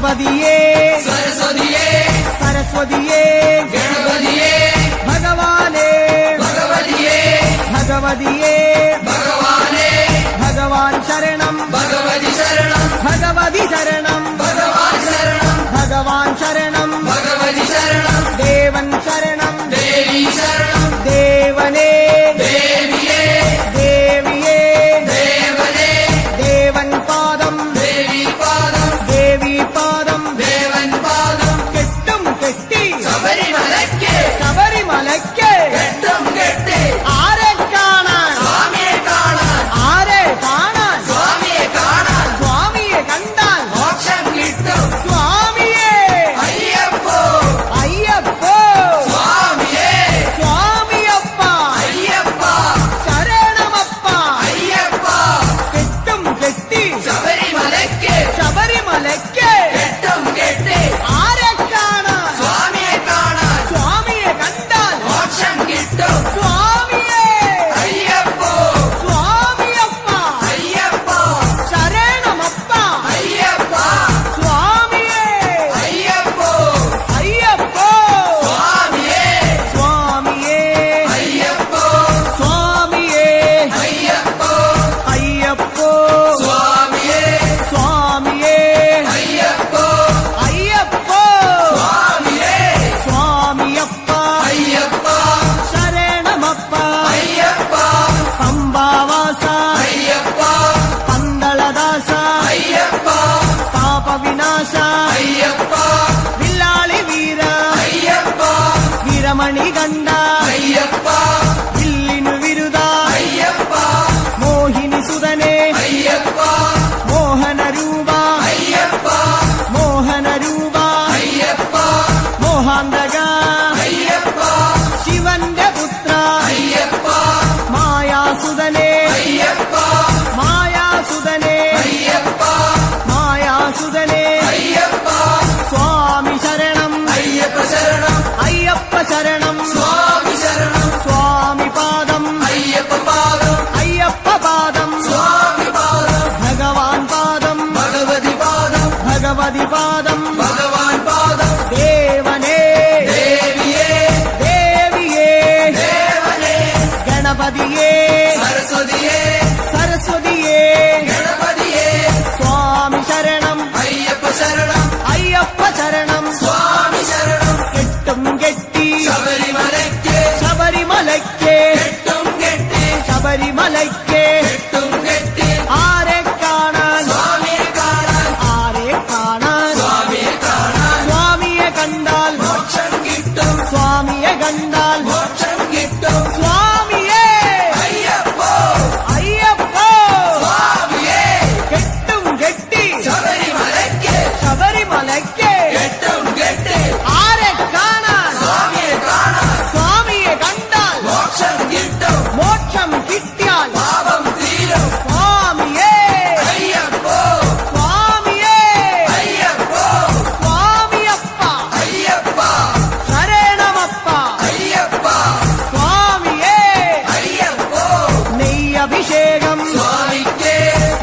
ഗണപതിയേ സരസ്വതിയേ സരസ്വതിയേ ഗണപതിയേ ഭഗവാനേ ഭഗവതിയേ ഭഗവതിയേ ഭഗവാനേ ഭഗവാൻ ശരണം ഭഗവതി ശരണം ഭഗവതി ശരണം ഭഗവാൻ ശരണം ഭഗവാൻ ശരണം ഭഗവതി ശരണം ദേവൻ ശരണം ദേവി ശരണം ദേവനേ ദേവിയേ ദേവിയേ ദേവനേ ദേവൻ പാദം ദേവി പാദം ദേവി പാദം ദേവൻ പാദം കെട്ടും കെട്ടി ശബരിമലയ്ക്ക് ശബരിമലയ്ക്ക് കെട്ടും കെട്ടി ആരെ കാണാൻ സ്വാമിയെ കാണാൻ ആരെ കാണാൻ സ്വാമിയെ കാണാൻ സ്വാമിയെ കണ്ടാൽ മോക്ഷം കിട്ടും സ്വാമിയേ അയ്യപ്പോ അയ്യപ്പോ സ്വാമിയേ സ്വാമിയപ്പ അയ്യപ്പ ശരണമപ്പ അയ്യപ്പ കെട്ടും കെട്ടി ശബരിമലയ്ക്ക് ശബരിമലയ്ക്ക് കെട്ടും കെട്ടി ആരെ കാണാൻ സ്വാമിയെ കാണാൻ സ്വാമിയെ കണ്ടാൽ മോക്ഷം കിട്ടും സ്വാമിയേ അയ്യപ്പോ സ്വാമിയപ്പ അയ്യപ്പ ശരണമപ്പ അയ്യപ്പ സ്വാമിയേ അയ്യപ്പോ അയ്യപ്പോ സ്വാമിയേ സ്വാമിയേ അയ്യപ്പോ സ്വാമിയേ അയ്യപ്പോ അയ്യപ്പോ സ്വാമിയേ സ്വാമിയേ അയ്യപ്പോ അയ്യപ്പോ സ്വാമിയേ സ്വാമിയപ്പ അയ്യപ്പ ശരണമപ്പ അയ്യപ്പ പമ്പാവാസ അയ്യപ്പ പന്തളദാസ അയ്യപ്പ പാപവിനാശ അയ്യപ്പ വില്ലാളി വീര അയ്യപ്പ വീരമണി കണ്ട അയ്യപ്പ വില്ലിനു വിരുദ അയ്യപ്പ മോഹിനി സുതനെ അയ്യപ്പ മോഹനരൂപ അയ്യപ്പ മോഹനരൂപ അയ്യപ്പ മോഹാന്തക അയ്യപ്പ ശിവന്റെ പുത്ര അയ്യപ്പ മായാസുതനെ അയ്യപ്പ മായാസുതനെ അയ്യപ്പ മായാസുതനെ അയ്യപ്പ സ്വാമി ശരണം അയ്യപ്പ ശരണം അയ്യപ്പ ശരണം സ്വാമി ശരണം സ്വാമി പാദം അയ്യപ്പ പാദം അയ്യപ്പ പാദം സ്വാമി പാദം ഭഗവാൻ പാദം ഭഗവതി പാദം ഭഗവതി പാദം ഭഗവാൻ പാദം ദേവനേ ദേവിയേ ദേവിയേ ദേവനേ ഗണപതിയേ സരസ്വതിയേ സരസ്വതിയേ ഗണപതിയേ സ്വാമി ശരണം അയ്യപ്പ ശരണം അയ്യപ്പ ശരണം സ്വാമി ശരണം കെട്ടും കെട്ടി ശബരിമലയ്ക്ക് ശബരിമലയ്ക്ക് കെട്ടും കെട്ടി ശബരിമലയ്ക്ക് കെട്ടും കെട്ടി ആരെ കാണാൻ സ്വാമിയെ കാണാൻ ആരെ കാണാൻ സ്വാമിയെ കാണാൻ സ്വാമിയെ കണ്ടാൽ മോക്ഷം കിട്ടും സ്വാമിയെ കണ്ടാൽ മോക്ഷം കിട്ടും സ്വാമിയേ അയ്യപ്പോ അയ്യപ്പോ സ്വാമിയേ കെട്ടും കെട്ടി ശബരിമലയ്ക്ക് ശബരിമലയ്ക്ക് കെട്ടും കെട്ടി ആരെ കാണാൻ സ്വാമിയെ കാണാൻ സ്വാമിയെ കണ്ടാൽ മോക്ഷം കിട്ടും മോക്ഷം കിട്ടിയാൽ പാപം തീരും സ്വാമിയേ അയ്യപ്പോ സ്വാമിയേ അയ്യപ്പോ സ്വാമിയപ്പ അയ്യപ്പ ശരണമപ്പ അയ്യപ്പ സ്വാമിയേ അയ്യപ്പോ നെയ്യഭിഷേകം സ്വാമിക്ക്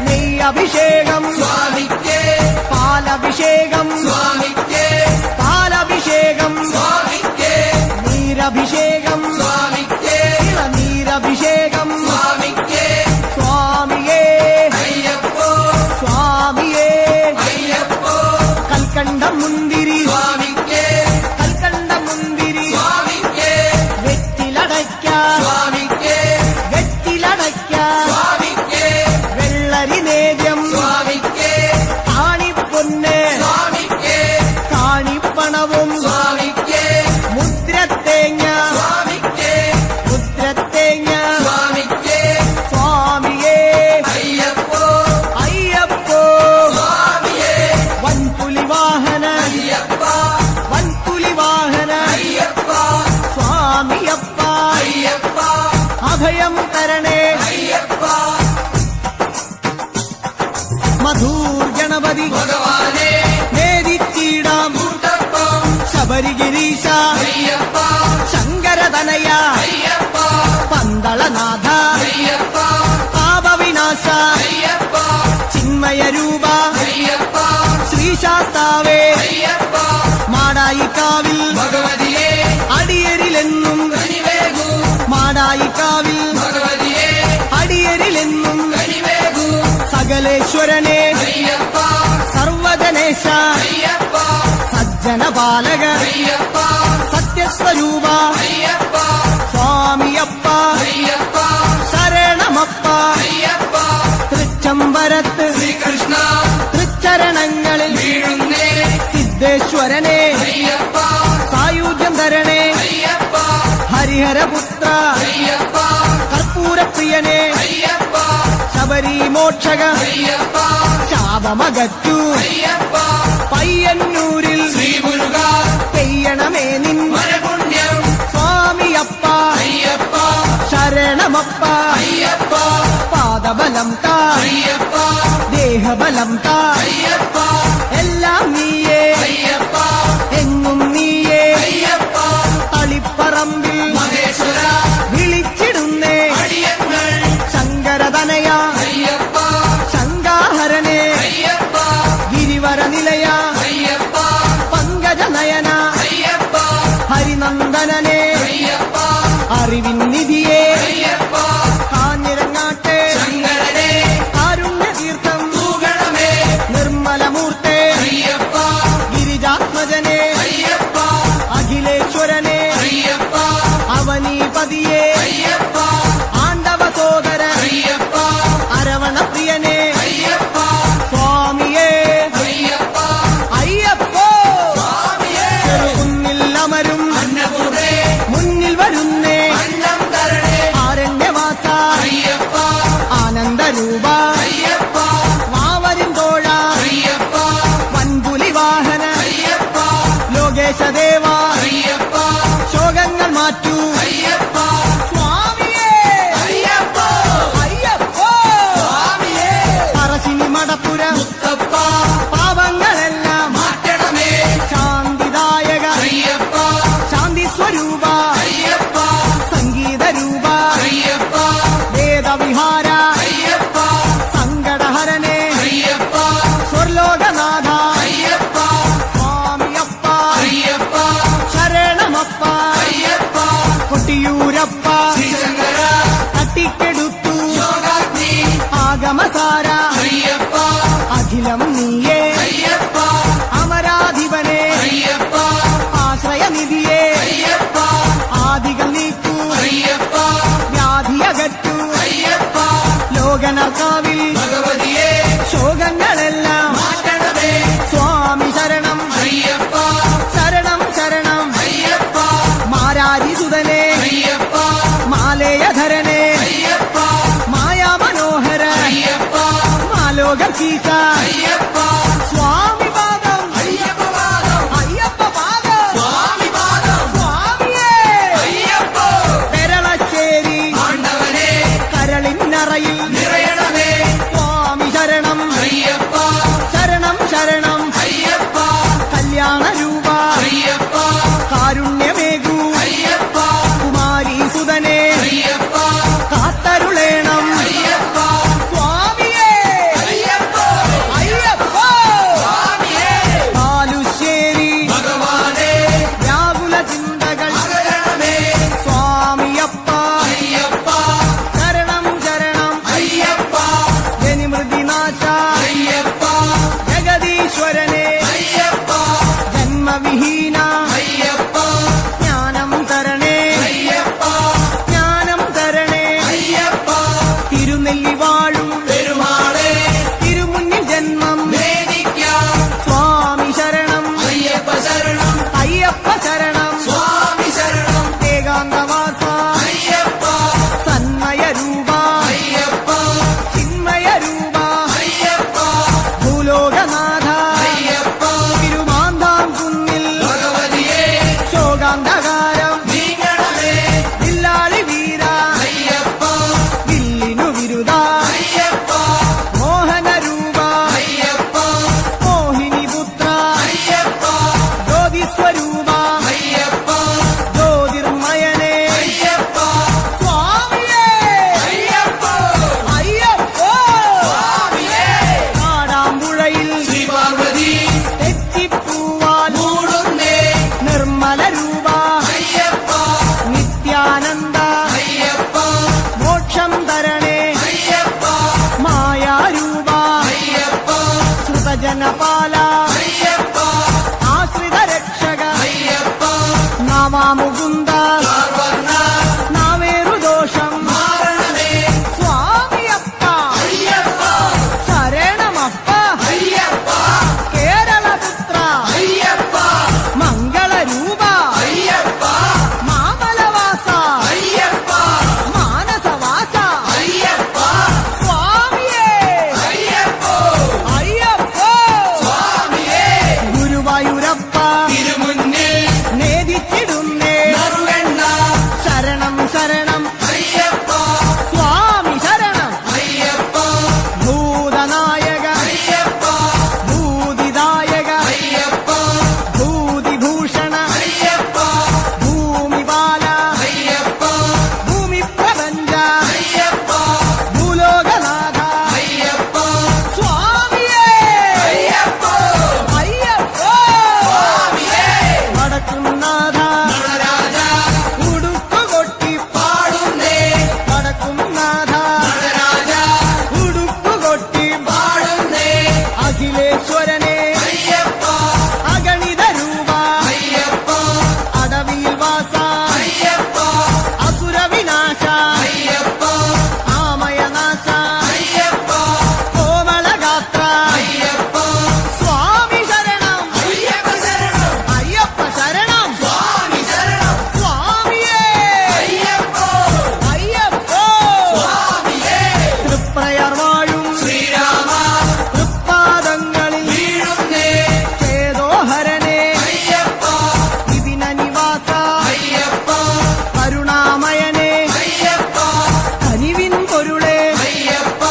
നെയ്യഭിഷേകം സ്വാമിക്ക് പാലഭിഷേകം സ്വാമിക്ക് പാലഭിഷേകം സ്വാമിക്ക് നീരഭിഷേകം സ്വാമിക്ക് നീരഭിഷേകം സ്വാമിക്ക് സ്വാമിയേ അയ്യപ്പോ സ്വാമിയേ അയ്യപ്പോ കൽക്കണ്ടം മുന്തിരി സ്വാമിക്ക് കൽക്കണ്ടം മുന്തിരി സ്വാമിക്ക് വെറ്റിലടയ്ക്ക സ്വാമിക്ക് വെറ്റിലടയ്ക്ക സ്വാമിക്ക് വെള്ളരി നേദ്യം സ്വാമിക്ക് കാണിപ്പൊന്ന് സ്വാമിക്ക് കാണിപ്പണവും സ്വാമിക്ക് മുദ്രത്തേങ്ങ സ്വാമിക്ക് മുദ്രത്തേങ്ങ സ്വാമിക്ക് സ്വാമിയേ അയ്യപ്പോ അയ്യപ്പോ സ്വാമിയേ വൻപുലി വാഹന അയ്യപ്പ വൻപുലി വാഹന അയ്യപ്പ സ്വാമിയപ്പ അയ്യപ്പ അഭയം തരണേ അയ്യപ്പ മധൂർ ഗണപതി ഭഗവാനേ നേദിച്ചിടാം കൂട്ടപ്പം ശബരിഗിരീശ അയ്യപ്പ ശങ്കരതനയ അയ്യപ്പ പന്തളനാഥ അയ്യപ്പ പാപവിനാശ അയ്യപ്പ ചിന്മയ രൂപ അയ്യപ്പ ശ്രീശാസ്താവേ സകലേശ്വരനെ അയ്യപ്പ സർവജനേശ അയ്യപ്പ സജ്ജനപാലക അയ്യപ്പ സത്യസ്വരൂപ അയ്യപ്പ സ്വാമിയപ്പ അയ്യപ്പ ശരണമപ്പ അയ്യപ്പ തൃച്ചംബരത്ത് ശ്രീകൃഷ്ണ തൃച്ചരണങ്ങളിൽ വീഴുന്നേ സിദ്ധേശ്വരനെ അയ്യപ്പ സായുജ്യം തരണേ അയ്യപ്പ ഹരിഹരപുത്ര അയ്യപ്പ കർപ്പൂരപ്രിയനെ അയ്യപ്പ ശബരിമോക്ഷക അയ്യപ്പ ശാപമകറ്റു അയ്യപ്പ പയ്യന്നൂരിൽ ശ്രീമുരുക പെയ്യണമേ നിൻ മരപുണ്യം സ്വാമിയപ്പ അയ്യപ്പ ശരണമപ്പ അയ്യപ്പ പാദബലം താ അയ്യപ്പ ദേഹബലം താ അയ്യപ്പ എല്ലാം നീയേ അയ്യപ്പ എങ്ങും നീയേ അയ്യപ്പ തളിപ്പറമ്പിൽ മഹേശ്വര വിളിച്ചിടുന്നേ അടിയങ്ങൾ ശങ്കരതനയ അയ്യപ്പ ശങ്കാഹരനെ അയ്യപ്പ ഗിരിവര നിലയ അയ്യപ്പ പങ്കജനയന അയ്യപ്പ ഹരിനന്ദനനെ അയ്യപ്പ അറിവിൻ നിധിയെ അയ്യപ്പ കാഞ്ഞിരങ്ങാട്ടെ ശങ്കരനെ കാരുണ്യതീർത്ഥം തൂകണമേ നിർമ്മലമൂർത്തെ അയ്യപ്പ ഗിരിജാത്മജനെ അയ്യപ്പ അഖിലേശ്വരനെ അയ്യപ്പ അവനീപതിയെ അയ്യപ്പ ആണ്ടവ സോദര അയ്യപ്പ അരവണപ്രിയനെ അയ്യപ്പ സ്വാമിയേ അയ്യപ്പ അയ്യപ്പോ സ്വാമിയേ ചെറുകുന്നിൽ അമരും അന്നപൂർണേ മുന്നിൽ വരുന്നേ അന്നം തരണേ ആരണ്യവാസ അയ്യപ്പ ആനന്ദരൂപ അയ്യപ്പ മാവരും തോഴ അയ്യപ്പ വൻപുലി വാഹന അയ്യപ്പ ലോകേശദേവ അയ്യപ്പ ശോകങ്ങൾ മാറ്റൂ അയ്യപ്പ സ്വാമിയേ അയ്യപ്പ അയ്യപ്പോ സ്വാമിയേ പറശ്ശിനി മടപ്പുര മുത്തപ്പ പാപങ്ങളെല്ലാം മാറ്റണമേ ശാന്തിദായക അയ്യപ്പ ശാന്തി സ്വരൂപ അയ്യപ്പ സംഗീതരൂപ അയ്യപ്പ വേദവിഹാര അയ്യപ്പ സങ്കടഹരനെ അയ്യപ്പ സ്വർലോകനാഥ അയ്യപ്പ സ്വാമിയപ്പ അയ്യപ്പ ശരണമപ്പ അയ്യപ്പ കൊട്ടിയൂരപ്പ ശ്രീശങ്കര തട്ടിക്കെടുത്തു യോഗാഗ്നി ആഗമസാര അയ്യപ്പ അഖിലം നീയേ അയ്യപ്പ അമരാധിപനെ അയ്യപ്പ ആശ്രയനിധിയെ അയ്യപ്പ ആദികൾ നീക്കൂ അയ്യപ്പ വ്യാധിയകറ്റു അയ്യപ്പ ലോകനർക്കാവിൽ ഭഗവതിയെ ശോകങ്ങളെല്ലാം മാറ്റണമേ സ്വാമി ശരണം അയ്യപ്പ ശരണം ശരണം അയ്യപ്പ മാരാരിസുതനെ അയ്യപ്പ മാലേയധരനെ അയ്യപ്പ മായാമനോഹര അയ്യപ്പ മാലോകീസ അയ്യപ്പ സ്വാമി പാദം അയ്യപ്പ പാദം അയ്യപ്പ പാദം സ്വാമി പാദം സ്വാമിയേ അയ്യപ്പ പെരളശ്ശേരി ആണ്ടവനെ കരളിന്നറയിൽ നിറയണമേ സ്വാമി ശരണം അയ്യപ്പ ശരണം ശരണം അയ്യപ്പ കല്യാണരൂപ അയ്യപ്പ കാരുണ്യമേകൂ അയ്യപ്പ കുമാരീസുതനെ അയ്യപ്പ കാത്തരുളേണം അയ്യപ്പ സ്വാമിയേ അയ്യപ്പ അയ്യപ്പ ജ്ഞാനപാല അയ്യപ്പ ആശ്രിത രക്ഷക അയ്യപ്പ നാവാമുകുന്ദ സർവർണ്ണ നാവേറുദോഷം മാരണമേ സ്വാമിയപ്പ അയ്യപ്പ ശരണമപ്പ അയ്യപ്പ കേരളപുത്ര അയ്യപ്പ മംഗളരൂപ അയ്യപ്പ മാമലവാസ അയ്യപ്പ മാനസവാസ അയ്യപ്പ സ്വാമിയേ അയ്യപ്പോ അയ്യപ്പോ സ്വാമിയേ ഗുരുവായൂരപ്പ തിരുമുന്നിൽ നേദിച്ചിടുന്നേ നറുവെണ്ണ ശരണം ശരണം അയ്യപ്പ സ്വാമി ശരണം അയ്യപ്പ ഭൂതനായക അയ്യപ്പ ഭൂതിദായക അയ്യപ്പ ഭൂതിഭൂഷണ അയ്യപ്പ ഭൂമിപാല അയ്യപ്പ ഭൂമിപ്രപഞ്ച അയ്യപ്പ ഭൂലോകനാഥ അയ്യപ്പ സ്വാമിയേ അയ്യപ്പോ അയ്യപ്പോ സ്വാമിയേ വടക്കുംനാഥ നടരാജ ഉടുക്കുകൊട്ടി പാടുന്നേ വടക്കുംനാഥ നടരാജ ഉടുക്കുകൊട്ടി പാടുന്നേ അഖിലേശ്വരനെ അയ്യപ്പ അഗണിത രൂപ അയ്യപ്പ അടവിയിൽ വാസ അയ്യപ്പ അസുരവിനാശ അയ്യപ്പ ആമയനാശ അയ്യപ്പ കോമളഗാത്ര അയ്യപ്പ സ്വാമി ശരണം അയ്യപ്പ ശരണം അയ്യപ്പ ശരണം സ്വാമി ശരണം സ്വാമിയേ അയ്യപ്പോ അയ്യപ്പോ സ്വാമിയേ തൃപ്രയർ വാഴും ശ്രീരാമ തൃപ്പാദങ്ങളിൽ വീഴുന്നേ ചേതോഹരനെ അയ്യപ്പ വിപിന നിവാസ അയ്യപ്പ കരുണാമയനെ അയ്യപ്പ കനിവിൻ പൊരുളെ അയ്യപ്പ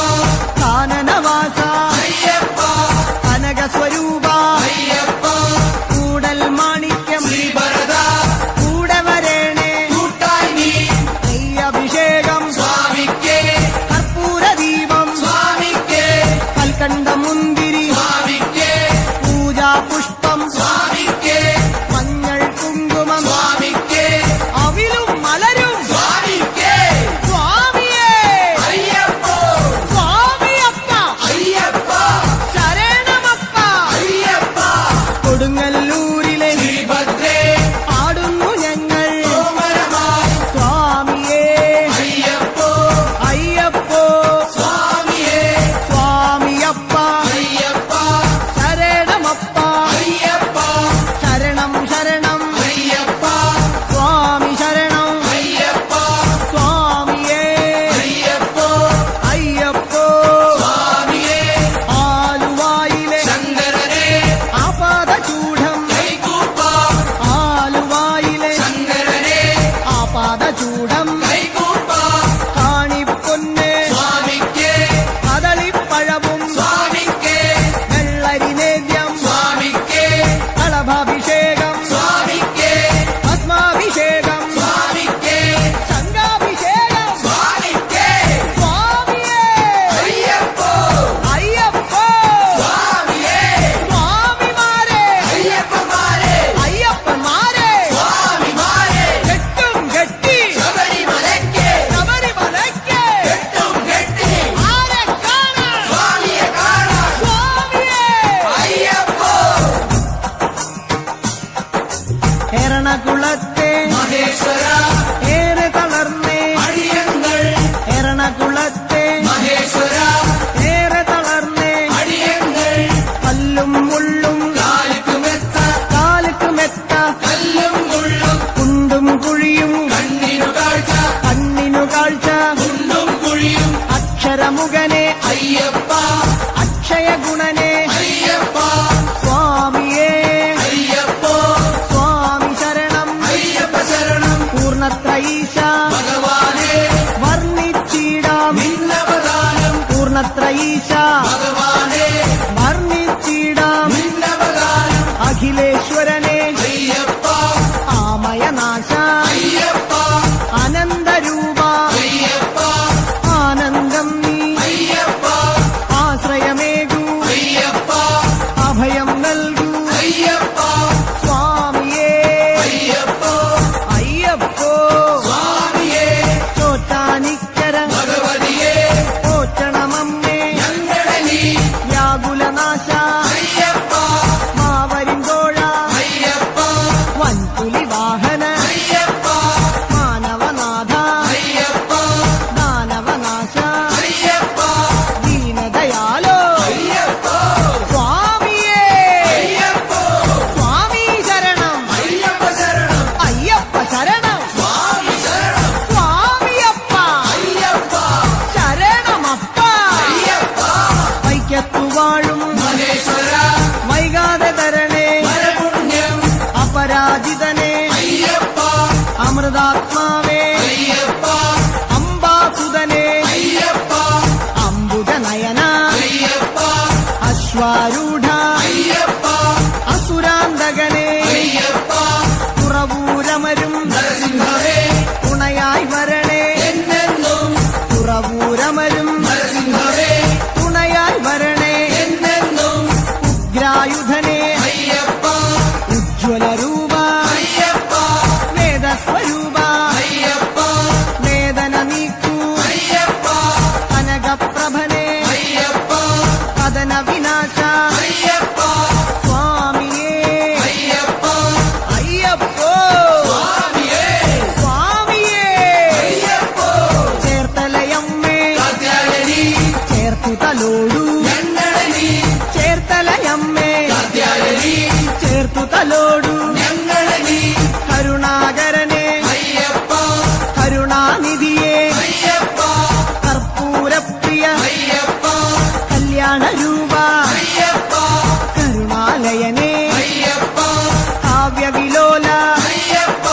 കാനനവാസ അയ്യപ്പ കനകസ്വരൂപ അയ്യപ്പ കൂടൽ മാണിക്യം ശ്രീഭരത കൂടെ വരേണേ കൂട്ടായി നീ നെയ്യഭിഷേകം സ്വാമിക്കേ കർപ്പൂരദീപം സ്വാമിക്കേ കൽക്കണ്ട മുന്തിരി സ്വാമിക്കേ പൂജാപുഷ്പം സ്വാമിക്കേ മഞ്ഞൾ കുങ്കുമം സ്വാമിക്കേ അവിലും മലരും സ്വാമിക്കേ സ്വാമിയേ അയ്യപ്പോ സ്വാമിയപ്പ അയ്യപ്പ ശരണമപ്പ അയ്യപ്പ കൊടുങ്ങല്ലൂരിലെ ശ്രീഭദ്രേ പാടുന്നു ഞങ്ങൾ കോമരമായി സ്വാമിയേ അയ്യപ്പോ അയ്യപ്പോ സ്വാമിയേ സ്വാമിയപ്പ അയ്യപ്പ ശരണമപ്പ അയ്യപ്പ ശരണം ശരണം അയ്യപ്പ സ്വാമി ശരണം അയ്യപ്പ സ്വാമിയേ അയ്യപ്പോ അയ്യപ്പോ സ്വാമിയേ ആലുവായിലെ ശങ്കരനെ ആപാദചൂഢം കൈകൂപ്പാം ആലുവായിലെ ശങ്കരനെ ആപാദചൂഢം കൈകൂപ്പാം കാണിപ്പൊന്നെ സ്വാമിക്കേ കദളിപ്പഴവും സ്വാമിക്കേ വെള്ളരി നേദ്യം സ്വാമിക്കേ കളഭാഭിഷേകം സ്വാമിക്കേ ഭസ്മാഭിഷേകം സ്വാമിക്കേ ശംഖാഭിഷേകം സ്വാമിക്കേ സ്വാമിയേ അയ്യപ്പോ അയ്യപ്പോ സ്വാമിയേ സ്വാമിമാരെ അയ്യപ്പന്മാരെ അയ്യപ്പന്മാരെ സ്വാമിമാരെ കെട്ടും കെട്ടി ശബരിമലയ്ക്ക് ശബരിമലയ്ക്ക് കെട്ടും കെട്ടി ആരെ കാണാൻ സ്വാമിയെ കാണാൻ സ്വാമിയേ അയ്യപ്പോ എറണാകുളത്തെ മഹേശ്വര ഏറെ തളർന്നേ അടിയങ്ങൾ എറണാകുളത്തെ മഹേശ്വര ഏറെ തളർന്നേ അടിയങ്ങൾ കല്ലും മുള്ളും കാലിക്കുമെത്ത കാലുക്ക് മെത്ത കല്ലും മുള്ളും കുണ്ടും കുഴിയും കണ്ണിനു കാഴ്ച കണ്ണിനു കാഴ്ച കുണ്ടും കുഴിയും അക്ഷരമുഖനെ അയ്യപ്പ അക്ഷയ ഗുണനെ അയ്യപ്പ സ്വാമിയേ അയ്യപ്പോ സ്വാമി ശരണം അയ്യപ്പ ശരണം പൂർണ്ണത്രയീശ ഭഗവാനെ വർണ്ണിച്ചിടാം നിന്നവദാനം പൂർണ്ണത്രയീശ ഭഗവാനെ വർണ്ണിച്ചിടാം നിന്നവദാനം അഖിലേശ്വരനെ അയ്യപ്പ ആമയനാശ അയ്യപ്പ അനന്തരൂപ അയ്യപ്പ ആനന്ദം നീ അയ്യപ്പ ആശ്രയമേകൂ അയ്യപ്പ അഭയം നൽകൂ അയ്യപ്പ സ്വാമിയേ അയ്യപ്പോ അയ്യപ്പോ സ്വാമിയേ ചോറ്റാനിക്കര ഭഗവതിയെ പോറ്റണമമ്മേ ഞങ്ങളെ നീ വ്യാകുലനാശ അയ്യപ്പ ഗജാരൂഢ അയ്യപ്പ അസുരാന്തകനെ അയ്യപ്പ തുറവൂരമരും നരസിംഹവേ തുണയായി വരണേ എന്നെന്നും തുറവൂരമരും നരസിംഹവേ തുണയായി വരണേ എന്നെന്നും ഉഗ്രായുധനെ അയ്യപ്പ ഉജ്ജ്വല രൂപ അയ്യപ്പ വേദസ്വരൂപ അയ്യപ്പ വേദന നീക്കൂ അയ്യപ്പ കനകപ്രഭനെ അയ്യപ്പ കഥന വിനാശ അയ്യപ്പ സ്വാമിയേ അയ്യപ്പ അയ്യപ്പോ സ്വാമിയേ സ്വാമിയേ അയ്യപ്പോ ചേർത്തലയമ്മേ കാത്യായനി ചേർത്തു തലോടു ഞങ്ങളനി ചേർത്തലയമ്മേ കാത്യായനി ചേർത്തു തലോടു ഞങ്ങളനി കരുണാകരനെ അയ്യപ്പ കരുണാനിധിയെ അയ്യപ്പ കർപ്പൂരപ്രിയ അയ്യപ്പ കല്യാണരൂപ അയ്യപ്പ കരുണാലയനെ അയ്യപ്പ കാവ്യവിലോല അയ്യപ്പ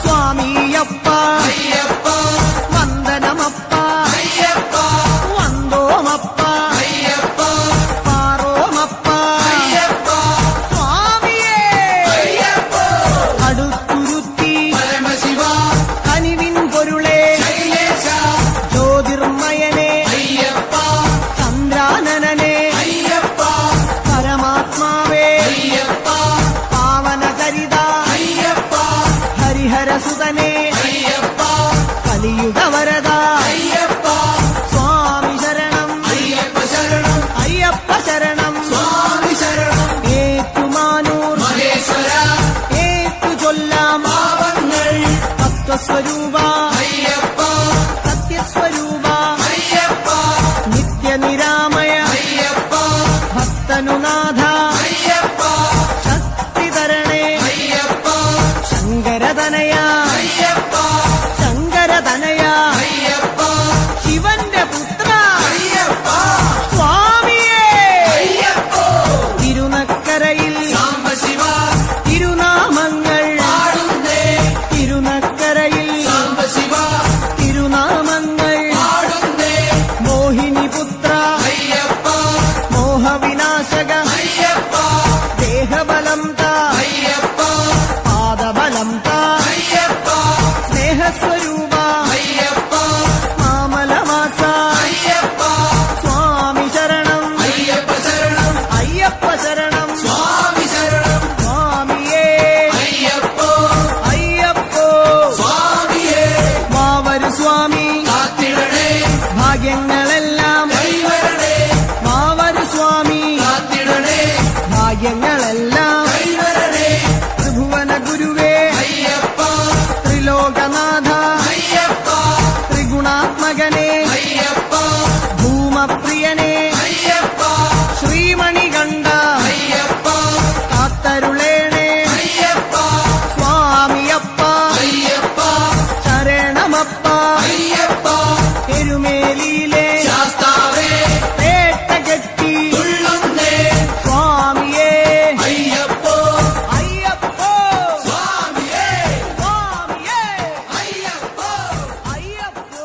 സ്വാമിയപ്പ അയ്യപ്പ വന്ദനമപ്പ അയ്യപ്പ വന്ദോമപ്പ അയ്യപ്പ പാറോമപ്പ അയ്യപ്പ സ്വാമിയേ അയ്യപ്പ അടുത്തുരുത്തി പരമശിവ കനിവിൻ പൊരുളെ ശൈലേശ ജ്യോതിർമയനെ അയ്യപ്പ ചന്ദ്രാനനെ അയ്യപ്പ പരമാത്മാവേ അയ്യപ്പ പാവനചരിത അയ്യപ്പ ഹരിഹരസുതനെ അയ്യപ്പ കലിയുഗവരദ അയ്യപ്പ സ്വാമി ശരണം അയ്യപ്പ ശരണം അയ്യപ്പ ശരണം സ്വാമി ശരണം ഏറ്റുമാനൂർ മഹേശ്വര ഏറ്റു ചൊല്ലാം പാവങ്ങൾ തത്വസ്വരൂപ അയ്യപ്പ സത്യസ്വരൂപ അയ്യപ്പ നിത്യനിരാമയ അയ്യപ്പ ഭക്തനുനാഥ അയ്യപ്പ ശക്തിധരണേ അയ്യപ്പ ശങ്കരതനയ അയ്യപ്പ ശങ്കരതനയ അയ്യപ്പ ശിവന്റെ പുത്ര അയ്യപ്പ സ്വാമിയേ അയ്യപ്പ തിരുനക്കരയിൽ സാംബശിവ തിരുനാമങ്ങൾ പാടുന്നേ തിരുനക്കരയിൽ സാംബശിവ തിരുനാമങ്ങൾ പാടുന്നേ മോഹിനിപുത്ര അയ്യപ്പ മോഹവിനാശക അയ്യപ്പ ദേഹബലം താ അയ്യപ്പ പാദബലം താ അയ്യപ്പ സ്നേഹസ്വരൂപ അയ്യപ്പ മാമലവാസ അയ്യപ്പ സ്വാമി ശരണം അയ്യപ്പ ശരണം അയ്യപ്പ ശരണം സ്വാമി ശരണം സ്വാമിയേ അയ്യപ്പോ അയ്യപ്പോ സ്വാമിയേ മാവരു സ്വാമി കാത്തിടണേ ഭാഗ്യങ്ങളെല്ലാം കൈവരണേ മാവരു സ്വാമി കാത്തിടണേ ഭാഗ്യങ്ങളെല്ലാം കൈവരണേ ത്രിഭുവന ഗുരുവേ അയ്യപ്പ ത്രിലോകനാഥ അയ്യപ്പ ത്രിഗുണാത്മകനെ അയ്യപ്പ ഭൂമപ്രിയനെ അയ്യപ്പ ശ്രീമണികണ്ഠ അയ്യപ്പ കാത്തരുളേണേ അയ്യപ്പ സ്വാമിയപ്പ അയ്യപ്പ ശരണമപ്പ അയ്യപ്പ എരുമേലിയിലെ ശാസ്താവേ പേട്ടകെട്ടി തുള്ളുന്നേ സ്വാമിയേ അയ്യപ്പോ അയ്യപ്പോ സ്വാമിയേ സ്വാമിയേ അയ്യപ്പോ അയ്യപ്പോ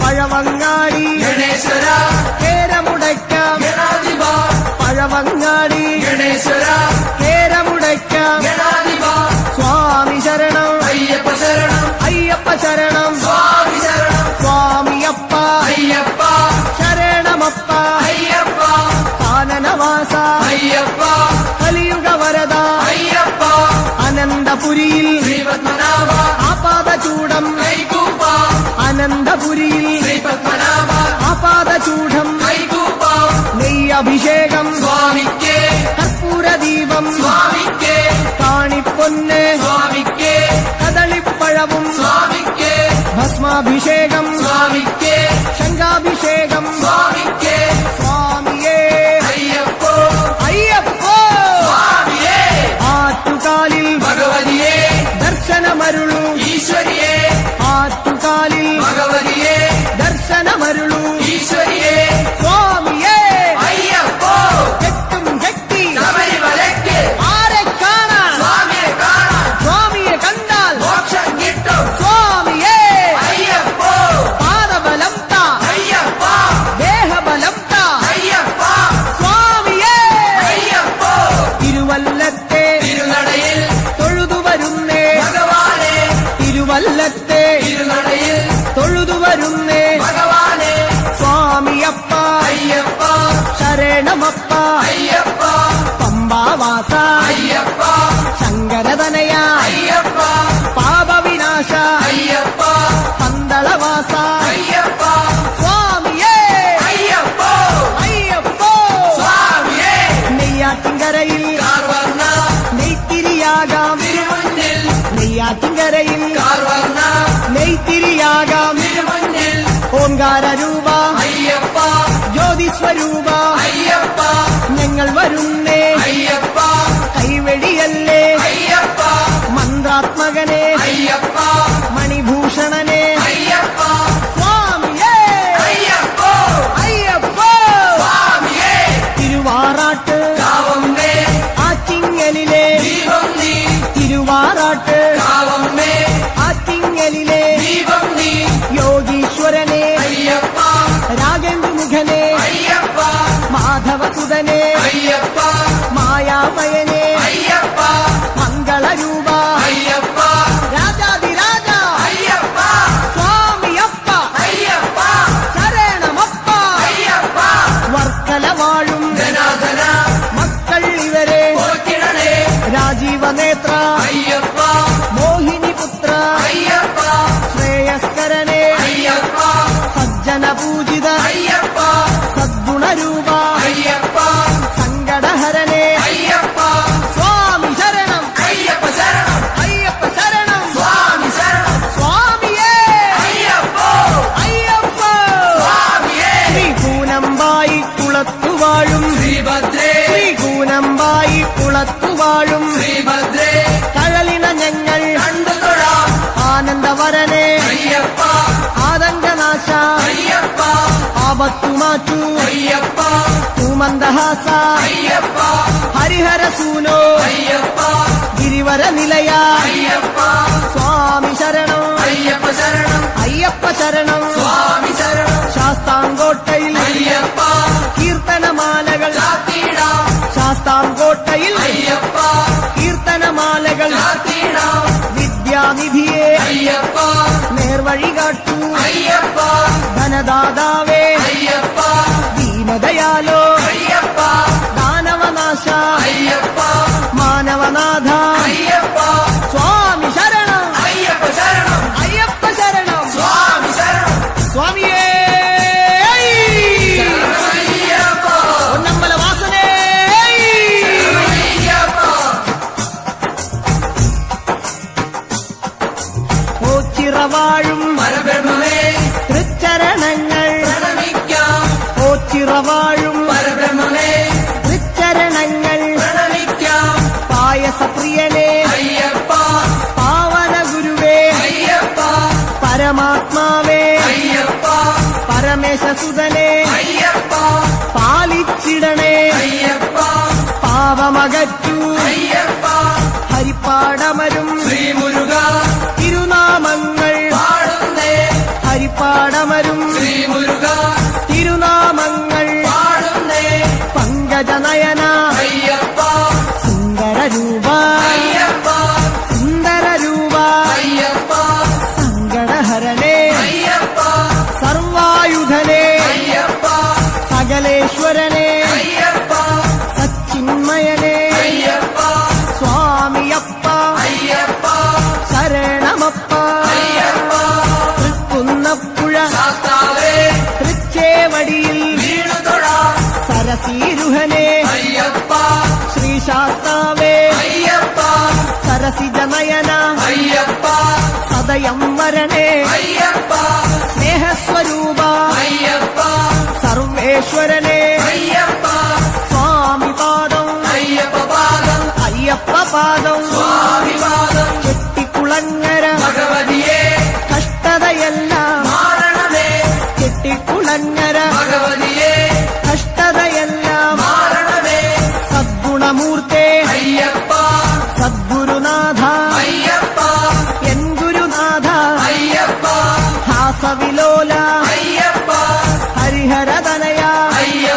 പഴവങ്ങാടി ഗണേശ്വര കേരമുടയ്ക്കാം ഗണാധിപ പഴവങ്ങാടി ഗണേശ്വര കേരമുടയ്ക്കാം ഗണാധിപ സ്വാമി ശരണം അയ്യപ്പ ശരണം അയ്യപ്പ ശരണം സ്വാമി ശരണം സ്വാമിയപ്പ അയ്യപ്പ ശരണമപ്പ അയ്യപ്പ കാനനവാസ അയ്യപ്പ കലിയുഗവരദ അയ്യപ്പ അനന്തപുരിയിൽ ശ്രീപത്മനാഭ ആപാദചൂടം കൈകൂപ്പ അനന്തപുരിയിൽ ശ്രീപത്മനാഭ ആപാദചൂഢം കൈകൂപ്പ നെയ്യഭിഷേകം സ്വാമിക്കേ കർപ്പൂരദീപം സ്വാമിക്കേ കാണിപ്പൊന്ന് സ്വാമിക്കേ കദളിപ്പഴവും സ്വാമിക്കേ ഭസ്മാഭിഷേകം സ്വാമിക്കേ ശംഖാഭിഷേകം സ്വാമിക്കേ സ്വാമിയേ അയ്യപ്പോ അയ്യപ്പോ സ്വാമിയേ ആറ്റുകാലിൽ ഭഗവതിയേ ദർശനമരുളു ഈശ്വരിയേ ആറ്റുകാലിൽ ഭഗവതിയേ ദർശനമരുളു ഈശ്വരിയേ സ്വാമിയേ അയ്യപ്പോ കെട്ടും കെട്ടി ശബരിമലയ്ക്ക് ആരെ കാണാൻ സ്വാമിയെ കാണാൻ സ്വാമിയെ കണ്ടാൽ മോക്ഷം കിട്ടും സ്വാമിയേ അയ്യപ്പോ പാദബലം താ അയ്യപ്പ ദേഹ ശരണമപ്പ അയ്യപ്പ പമ്പാവാസ അയ്യപ്പ ശങ്കരതനയ അയ്യപ്പ പാപവിനാശ അയ്യപ്പ പന്തളവാസ അയ്യപ്പ സ്വാമിയേ അയ്യപ്പ അയ്യപ്പോ സ്വാമിയേ നെയ്യാറ്റിൻകരയിൽ കാർവർണ്ണ നെയ്ത്തിരിയാകാം തിരുമുന്നിൽ നെയ്യാറ്റിൻകരയിൽ കാർവർണ്ണ നെയ്ത്തിരിയാകാം തിരുമുന്നിൽ ഓംകാരരൂപ അയ്യപ്പ ജ്യോതിസ്വരൂപ അയ്യപ്പ ഞങ്ങൾ വരുന്നേ അയ്യപ്പ കൈവെടിയല്ലേ അയ്യപ്പ മന്ത്രാത്മകനെ അയ്യപ്പ മണിഭൂഷണനെ അയ്യപ്പ സ്വാമിയേ അയ്യപ്പ അയ്യപ്പോ സ്വാമിയേ തിരുവാറാട്ട് കാവമ്മേ ആറ്റിങ്ങലിലെ ദീപം നീ തിരുവാറാട്ട് കാവമ്മേ ആറ്റിങ്ങലിലെ ദീപം നീ യോഗീശ്വരനെ അയ്യപ്പ രാഗേന്ദ്രമുഖനെ അയ്യപ്പ മാധവസുതനെ അയ്യപ്പ മായാമയനെ അയ്യപ്പ മംഗളരൂപ അയ്യപ്പ രാജാതിരാജ അയ്യപ്പ സ്വാമിയപ്പ അയ്യപ്പ ശരണമപ്പ അയ്യപ്പ വർക്കല വാഴും ധനാധന മക്കൾ ഇവരെ പോറ്റിടണേ രാജീവനേത്ര അയ്യപ്പ മോഹിനിപുത്ര അയ്യപ്പ ശ്രേയസ്കരനെ അയ്യപ്പ സജ്ജനപൂജിത അയ്യപ്പ സദ്ഗുണരൂപ അയ്യപ്പ സങ്കടഹരനെ അയ്യപ്പ സ്വാമി ശരണം അയ്യപ്പ ശരണം അയ്യപ്പ ശരണം സ്വാമി ശരണം സ്വാമിയേ അയ്യപ്പ അയ്യപ്പ സ്വാമിയേ ശ്രീകൂനമ്പായി കുളത്തുവാഴും ശ്രീഭദ്രേ ശ്രീകൂനമ്പായി കുളത്തുവാഴും ശ്രീഭദ്രേ കഴലിന ഞങ്ങൾ കണ്ടുതൊഴാം ആനന്ദവരനെ അയ്യപ്പ ആതങ്കനാശ അയ്യപ്പ ആപത്തുമാറ്റു അയ്യപ്പ ഭൂമന്ദഹാസ അയ്യപ്പ ഹരിഹരസൂനോ അയ്യപ്പ ഗിരിവര നിലയ അയ്യപ്പ സ്വാമി ശരണം അയ്യപ്പ ശരണം അയ്യപ്പ ശരണം സ്വാമി ശരണം ശാസ്താംകോട്ടയിൽ അയ്യപ്പ കീർത്തനമാലകൾ ചാത്തിടാം ശാസ്താംകോട്ടയിൽ അയ്യപ്പ കീർത്തനമാലകൾ ചാത്തിടാം വിദ്യാനിധിയെ അയ്യപ്പ നേർവഴി കാട്ടൂ അയ്യപ്പ ധനദാതാവേ അയ്യപ്പ ദീനദയാലോ അയ്യപ്പ ദാനവനാശ അയ്യപ്പ മാനവനാഥ അയ്യപ്പ സ്വാമി ശരണം അയ്യപ്പ ശരണം അയ്യപ്പ ശരണം സ്വാമി ശരണം സ്വാമിയേ അയ്യപ്പ പൊന്നമ്പല വാസനേ അയ്യപ്പ ഓച്ചിറവാഴും പരബ്രഹ്മമേ തൃച്ചരണങ്ങൾ പ്രണമിക്കാം ഓച്ചിറവാഴും പരബ്രഹ്മമേ തൃച്ചരണങ്ങൾ പ്രണമിക്കാം പായസപ്രിയനെ അയ്യപ്പ പാവന ഗുരുവേ അയ്യപ്പ പരമാത്മാവേ അയ്യപ്പ പരമേശസുതനെ അയ്യപ്പ പാലിച്ചിടണേ അയ്യപ്പ പാവമകറ്റൂ അയ്യപ്പ ഹരിപ്പാടമരും ശ്രീമുരുക തിരുനാമങ്ങൾ പാടുന്നേ ഹരിപ്പാടമരും ശ്രീമുരുക തിരുനാമങ്ങൾ പാടുന്നേ പങ്കജനയന അയ്യപ്പ സുന്ദരരൂപ അയ്യപ്പ സുന്ദരരൂപ അയ്യപ്പ സങ്കടഹരനെ അയ്യപ്പ സർവായുധനെ അയ്യപ്പ സകലേശ്വരനെ അയ്യപ്പ സച്ചിന്മയനെ അയ്യപ്പ സ്വാമിയപ്പ അയ്യപ്പ ശരണമപ്പ അയ്യപ്പ തൃക്കുന്നപ്പുഴ ശാസ്താവേ തൃച്ചേവടിയിൽ വീണുതൊഴാം സരസീരുഹനെ അയ്യപ്പ ശ്രീശാസ്താവേ അയ്യപ്പ സരസിജനയന അയ്യപ്പ സദയം വരണേ അയ്യപ്പ സ്നേഹസ്വരൂപ അയ്യപ്പ സർവേശ്വരനെ അയ്യപ്പ സ്വാമി പാദം അയ്യപ്പ പാദം അയ്യപ്പ പാദം സ്വാമി പാദം ചെട്ടിക്കുളങ്ങര ഭഗവതിയെ കഷ്ടതയെല്ലാം മാറണമേ ചെട്ടിക്കുളങ്ങര ഭഗവതിയെ കഷ്ടതയെല്ലാം മാറണമേ സദ്ഗുണമൂർത്തേ അയ്യപ്പ സദ്ഗുരുനാഥ അയ്യപ്പ എൻ ഗുരുനാഥ അയ്യപ്പ ഹാസവിലോല അയ്യപ്പ ഹരിഹരതനയ അയ്യപ്പ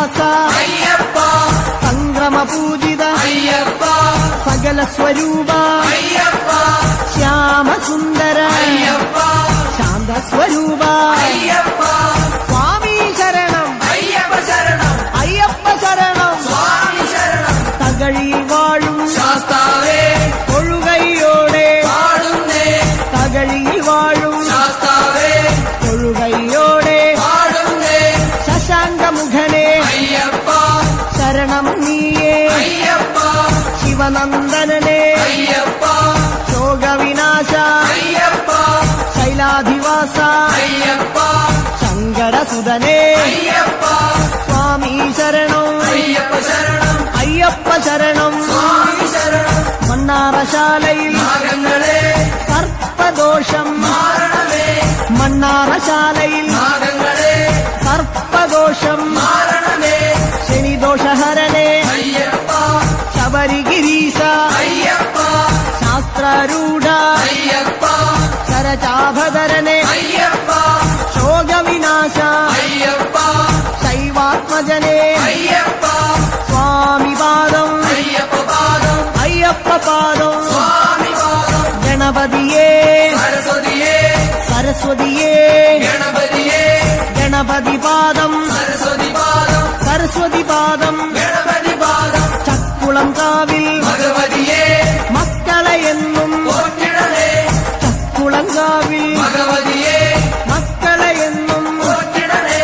ശ്രീലാളിവാസ അയ്യപ്പ സംക്രമ പൂജിത അയ്യപ്പ സകല സ്വരൂപ അയ്യപ്പ ശ്യാമസുന്ദര അയ്യപ്പ ശാന്തസ്വരൂപ അയ്യപ്പ സ്വാമി ശരണം അയ്യപ്പ ശരണം അയ്യപ്പ ശരണം സ്വാമി ശരണം തകഴിയിൽ വാഴും ശാസ്താവേ തൊഴുകൈയോടെ പാടുന്നേ തകഴിയിൽ വാഴും ശാസ്താവേ തൊഴുകൈയോടെ പാടുന്നേ ശശാങ്കമുഖനെ അയ്യപ്പ ശരണം നീയേ അയ്യപ്പ ശിവനന്ദനനെ അയ്യപ്പ ശോകവിനാശ അയ്യപ്പ ശൈലാധിവാസ അയ്യപ്പ ശങ്കരസുതനെ അയ്യപ്പ സ്വാമി ശരണം അയ്യപ്പ ശരണം അയ്യപ്പ ശരണം സ്വാമി ശരണം മണ്ണാറശാലയിൽ നാഗങ്ങളെ സർപ്പദോഷം മാരണമേ മണ്ണാറശാലയിൽ നാഗങ്ങളെ സർപ്പദോഷം മാരണമേ ശനിദോഷഹരനെ അയ്യപ്പ ശബരിഗിരീശ അയ്യപ്പ ശാസ്ത്രരൂഢ അയ്യപ്പ ശരചാഭധരനെ അയ്യപ്പ ശോകവിനാശ അയ്യപ്പ ശൈവാത്മജനെ അയ്യപ്പ സ്വാമിപാദം അയ്യപ്പ പാദം അയ്യപ്പ പാദം സ്വാമി പാദം ഗണപതിയേ സരസ്വതിയേ സരസ്വതിയേ ഗണപതിയേ ഗണപതി പാദം സരസ്വതി പാദം സരസ്വതി പാദം ഗണപതി പാദം ചക്കുളം കാവിൽ ഭഗവതിയേ മക്കളെ എന്നും പോറ്റിടണേ ചക്കുളം കാവിൽ ഭഗവതിയേ മക്കളെ എന്നും പോറ്റിടണേ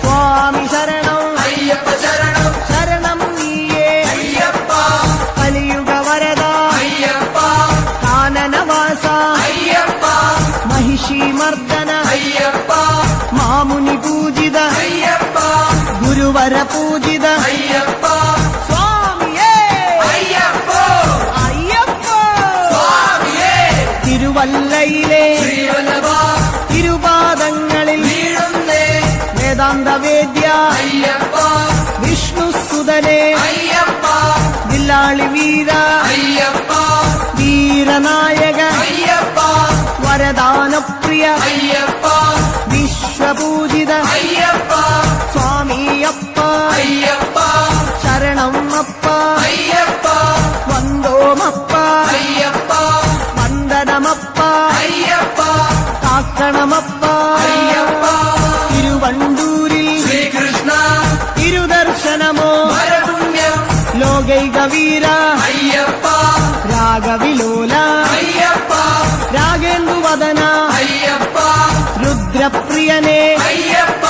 സ്വാമി ശരണം അയ്യപ്പ ശരണം ശരണം നീയേ അയ്യപ്പ കലിയുഗ വരദ അയ്യപ്പ കാനനവാസ അയ്യപ്പ മഹിഷി മർദ്ദന അയ്യപ്പ മാമുനി പൂജിത അയ്യപ്പ ഗുരുവര പൂജിത അയ്യപ്പ സ്വാമിയേ അയ്യപ്പ അയ്യപ്പ സ്വാമിയേ തിരുവല്ലയിലെ ശ്രീവല്ലഭ തിരുപാദങ്ങളിൽ വീഴുന്നേ വേദാന്തവേദ്യ അയ്യപ്പ വിഷ്ണുസുതനെ അയ്യപ്പ വില്ലാളി വീര അയ്യപ്പ വീരനായക അയ്യപ്പ വരദാനപ്രിയ അയ്യപ്പ വിശ്വപൂജിത അയ്യപ്പ സ്വാമിയപ്പ അയ്യപ്പ ശരണം അപ്പ അയ്യപ്പ വന്ദോമപ്പ അയ്യപ്പ വന്ദനമപ്പ അയ്യപ്പ കാക്കണമപ്പ അയ്യപ്പ തിരുവണ്ടൂരിൽ ശ്രീകൃഷ്ണ തിരുദർശനമോ വരപുണ്യം ലോകൈക വീര അയ്യപ്പ രാഗവിലോല അയ്യപ്പ രാഗേന്ദുവദന അയ്യപ്പ രുദ്രപ്രിയനെ അയ്യപ്പ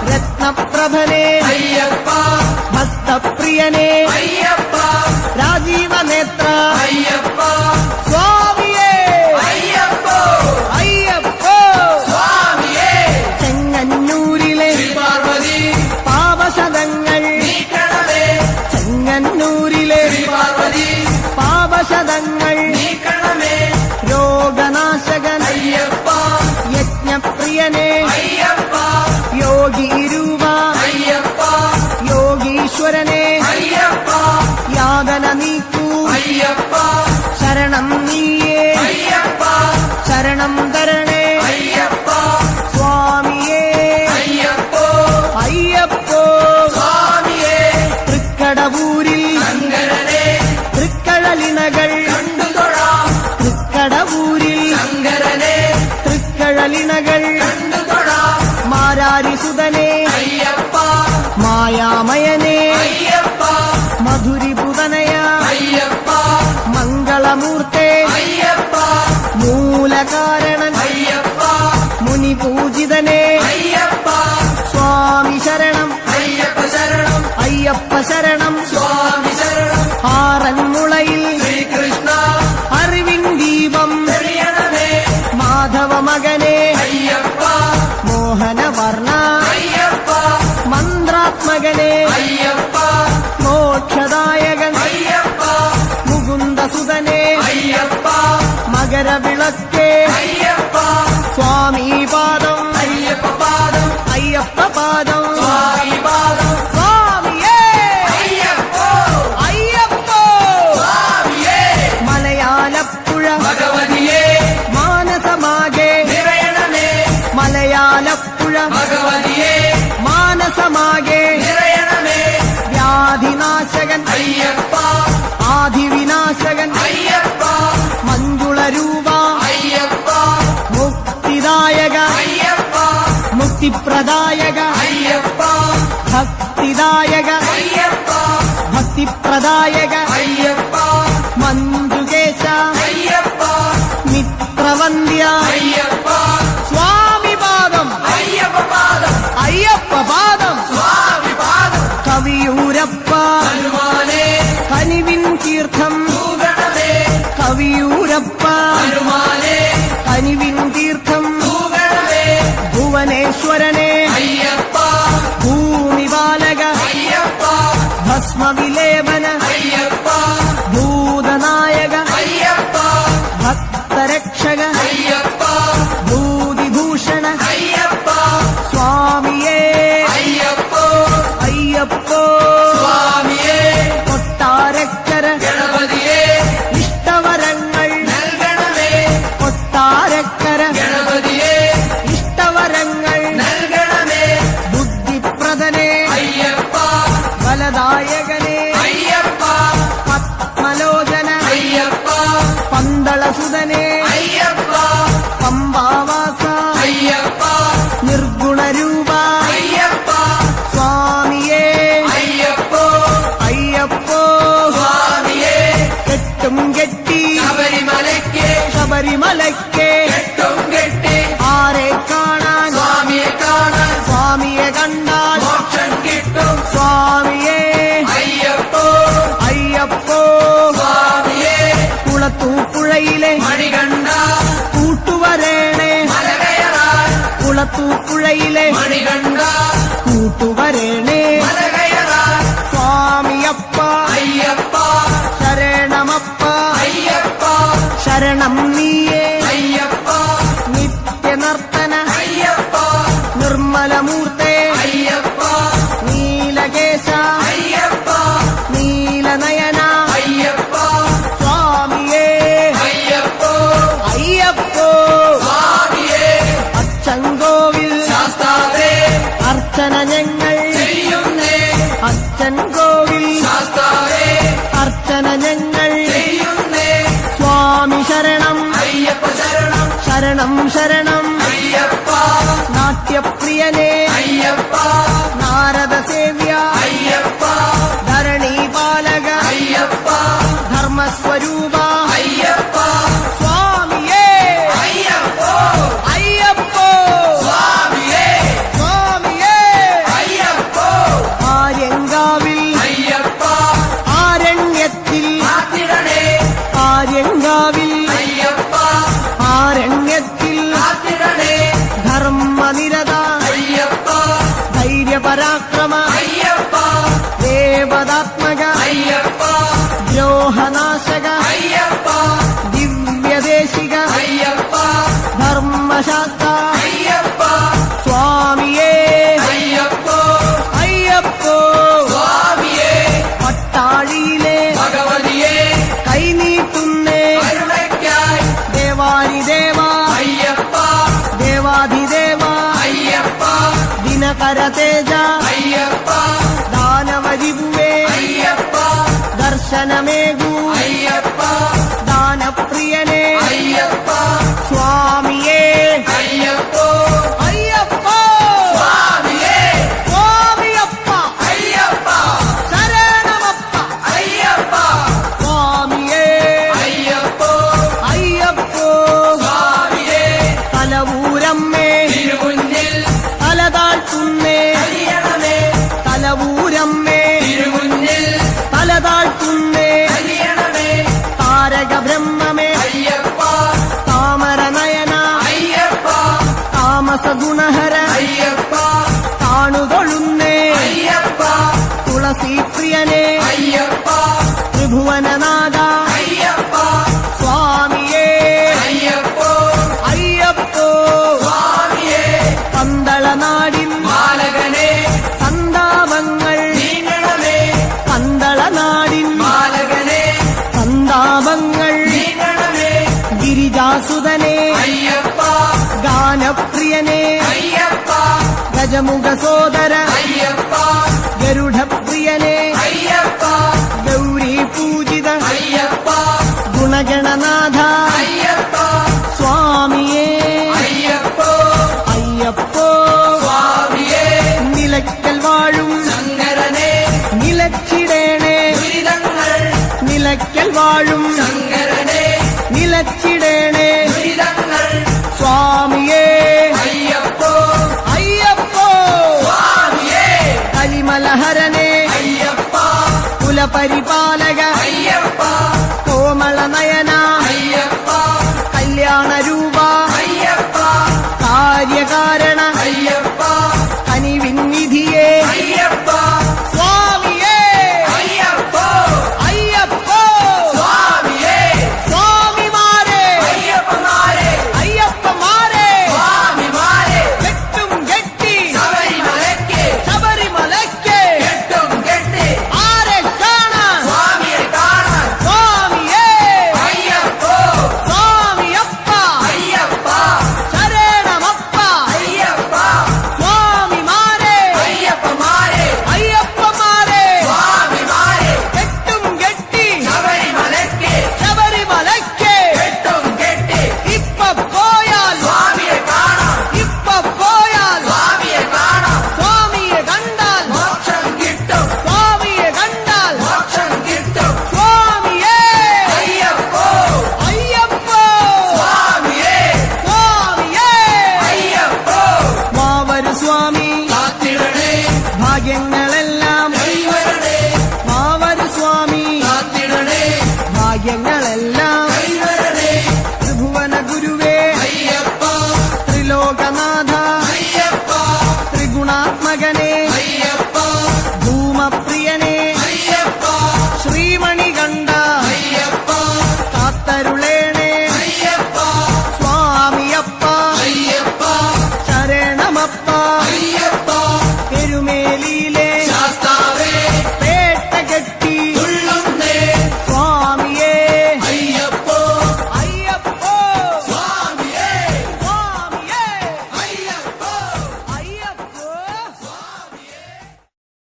രത്നപ്രഭനെ അയ്യപ്പ ഭക്തപ്രിയനെ അയ്യപ്പ രാജീവനേത്ര അയ്യപ്പ സ്വാമിയേ അയ്യപ്പ അയ്യപ്പ സ്വാമിയേ ചെങ്ങന്നൂരിലെ ശ്രീപാർവതി പാപശതങ്ങൾ നീക്കണമേ ചെങ്ങന്നൂരിലെ ശ്രീപാർവതി പാപശതങ്ങൾ നീക്കണമേ രോഗനാശകൻ അയ്യപ്പ യജ്ഞപ്രിയനെ അയ്യപ്പ യോഗീരൂപ അയ്യപ്പ യോഗീശ്വരനെ അയ്യപ്പ യാതന നീക്കൂ അയ്യപ്പ ശരണം നീയേ അയ്യപ്പ ശരണം തരണേ അയ്യപ്പ സ്വാമിയേ അയ്യപ്പ അയ്യപ്പോ സ്വാമിയേ തൃക്കടവൂരിൽ ശങ്കരനെ തൃക്കഴലിനകൾ കണ്ടുതൊഴാം തൃക്കടവൂരിൽ ശങ്കരനെ തൃക്കഴലിനകൾ കണ്ടുതൊഴാം മാരാരിസുതനെ അയ്യപ്പ മായാമയനെ അയ്യപ്പ മധുരിപുതനയ അയ്യപ്പ മംഗളമൂർത്തെ അയ്യപ്പ മൂലകാരണൻ അയ്യപ്പ മുനിപൂജിതനെ അയ്യപ്പ സ്വാമി ശരണം അയ്യപ്പ ശരണം അയ്യപ്പ ശരണം സ്വാമി ശരണം ആറന്മുളയിൽ ശ്രീകൃഷ്ണ അറിവിൻ ദീപം തെളിയണമേ മാധവ മകനെ അയ്യപ്പ മോഹനവർണ അയ്യപ്പ മന്ത്രാത്മകനെ അയ്യപ്പ മോക്ഷദായകൻ അയ്യപ്പ മുകുന്ദസുതനെ അയ്യപ്പ മകരവിളക്കേ അയ്യപ്പ സ്വാമി പാദം അയ്യപ്പ പാദം അയ്യപ്പ പാദം സ്വാമി പാദം സ്വാമിയേ അയ്യപ്പ അയ്യപ്പ സ്വാമിയേ മലയാലപ്പുഴ ഭഗവതിയേ മാനസമാകെ നിറയണമേ മലയാലപ്പുഴ ഭഗവതിയേ മാനസമാകെ നിറയണമേ ഭക്തിപ്രദായക അയ്യപ്പ ഭക്തിദായക അയ്യപ്പ ഭക്തിപ്രദായക അയ്യപ്പ മഞ്ജുകേശ അയ്യപ്പ മിത്രവന്ദ്യ അയ്യപ്പ സ്വാമി പാദം അയ്യപ്പ പാദം അയ്യപ്പ പാദം സ്വാമി പാദം കവിയൂരപ്പ ഹനുമാനേ കനിവിൻ തീർത്ഥം തൂഗണമേ കവിയൂരപ്പ ഹനുമാനേ കനിവിൻ തീർത്ഥം തൂഗണമേ ഭുവനേശ്വരനെ അയ്യപ്പ ഭൂമിപാലക അയ്യപ്പ ഭസ്മവിലേപന അയ്യപ്പ ഭൂതനായക അയ്യപ്പ ഭക്തരക്ഷക അയ്യപ്പ ഭൂതിഭൂഷണ അയ്യപ്പ സ്വാമിയേ അയ്യപ്പോ അയ്യപ്പോ സ്വാമിയേ കൊട്ടാരക്കര ഗണപതിയേ ഇഷ്ടവരങ്ങൾ നൽകണമേ കൊട്ടാരക്കര ഗണപതിയേ ഇഷ്ടവരങ്ങൾ നൽകണമേ ബുദ്ധിപ്രദനെ അയ്യപ്പ ബലദായകനെ അയ്യപ്പ പത്മലോചന അയ്യപ്പ പന്തളസുതനെ അയ്യപ്പ പമ്പാവാസ അയ്യപ്പ നിർഗുണരൂപ അയ്യപ്പ സ്വാമിയേ അയ്യപ്പോ അയ്യപ്പോ സ്വാമിയേ കെട്ടും കെട്ടി ശബരിമലയ്ക്ക് ശബരിമലയ്ക്ക് കെട്ടും കെട്ടി ആരെ കാണാൻ സ്വാമിയെ കാണാൻ സ്വാമിയെ കണ്ടാൽ മോക്ഷം കിട്ടും സ്വാമിയേ അയ്യപ്പോ അയ്യപ്പോ സ്വാമിയേ കുളത്തൂപ്പുഴയിലെ മണികണ്ഠ കൂട്ടുവരേണേ മലകയറാൻ കുളത്തൂപ്പുഴയിലെ മണികണ്ഠ കൂട്ടുവരേണേ മലകയറാൻ സ്വാമിയപ്പ അയ്യപ്പ ശരണമപ്പ അയ്യപ്പ ശരണം നീയേ അയ്യപ്പ നിത്യനർത്തന അയ്യപ്പ നിർമ്മലമൂർത്തേ അയ്യപ്പ നീലകേശ അയ്യപ്പ നീലനയന അയ്യപ്പ സ്വാമിയേ അയ്യപ്പോ അയ്യപ്പോ സ്വാമിയേ അച്ചൻകോവിൽ ശാസ്താവേ അർച്ചന ഞങ്ങൾ ചെയ്യുന്നേ അച്ചൻകോവിൽ ശാസ്താവേ അർച്ചന ഞങ്ങൾ ചെയ്യുന്നേ സ്വാമി ശരണം അയ്യപ്പ ശരണം ശരണം ശരണം അയ്യപ്പ നാട്യപ്രിയനേ അയ്യപ്പ നാരദ സേവ്യ അയ്യപ്പ ധരണീപാലക അയ്യപ്പ ധർമ്മസ്വരൂപ അയ്യപ്പ സ്വാമിയേ അയ്യപ്പോ അയ്യപ്പോ സ്വാമിയേ സ്വാമിയേ അയ്യപ്പോ ആര്യങ്കാവിൽ അയ്യപ്പ ആരണ്യത്തിൽ കാത്തിടണേ ആര്യങ്കാവിൽ അയ്യപ്പ ആരണ്യത്തിൽ കാത്തിടണേ ധർമ്മനിരത അയ്യപ്പ ധൈര്യപരാക്രമ അയ്യപ്പ ദേവതാത്മക അയ്യപ്പ ദ്രോഹനാശക അയ്യപ്പ ദിവ്യദേശിക അയ്യപ്പ ധർമ്മശാസ്ത്ര അയ്യപ്പ സ്വാമിയേ അയ്യപ്പോ അയ്യപ്പോ സ്വാമിയേ പട്ടാഴിയിലെ ഭഗവതിയേ കൈനീട്ടുന്നേ കരുണയ്ക്കായി ദേവാരിദേവ അയ്യപ്പ ദേവാധിദേവ അയ്യപ്പ ദിനകര തേജ അയ്യപ്പ ദാനവരിഭുവേ അയ്യപ്പ ദർശനമേകൂ അയ്യപ്പ ദാനപ്രിയനേ അയ്യപ്പ സ്വാമിയേ അയ്യപ്പോ അയ്യപ്പോ സ്വാമിയേ സ്വാമിയപ്പ അയ്യപ്പ ശരണമപ്പ അയ്യപ്പ സ്വാമിയേ അയ്യപ്പോ അയ്യപ്പോ സ്വാമിയേ തലവൂരമ്മേ തിരുമുന്നിൽ തലതാഴ്ത്തുന്നേ അലിയണമേ തലവൂരമ്മേ തിരുമുന്നിൽ തലതാഴ്ത്തുന്നേ അലിയണമേ താരക ബ്രഹ്മമേ അയ്യപ്പ താമരനയന അയ്യപ്പ താമസഗുണഹര അയ്യപ്പ താണുതൊഴുന്നേ അയ്യപ്പ തുളസീപ്രിയനേ അയ്യപ്പ ത്രിഭുവനനാഥ അയ്യപ്പ സ്വാമിയേ അയ്യപ്പോ അയ്യപ്പോ സ്വാമിയേ പന്തളനാടിൻ മാലകനെ സന്താപങ്ങൾ നീങ്ങണമേ പന്തളനാടിൻ മാലകനെ സന്താപങ്ങൾ നീങ്ങണമേ ഗിരിജാസുതനെ അയ്യപ്പ ഗാനപ്രിയനേ അയ്യപ്പ ഗജമുഖ സോദര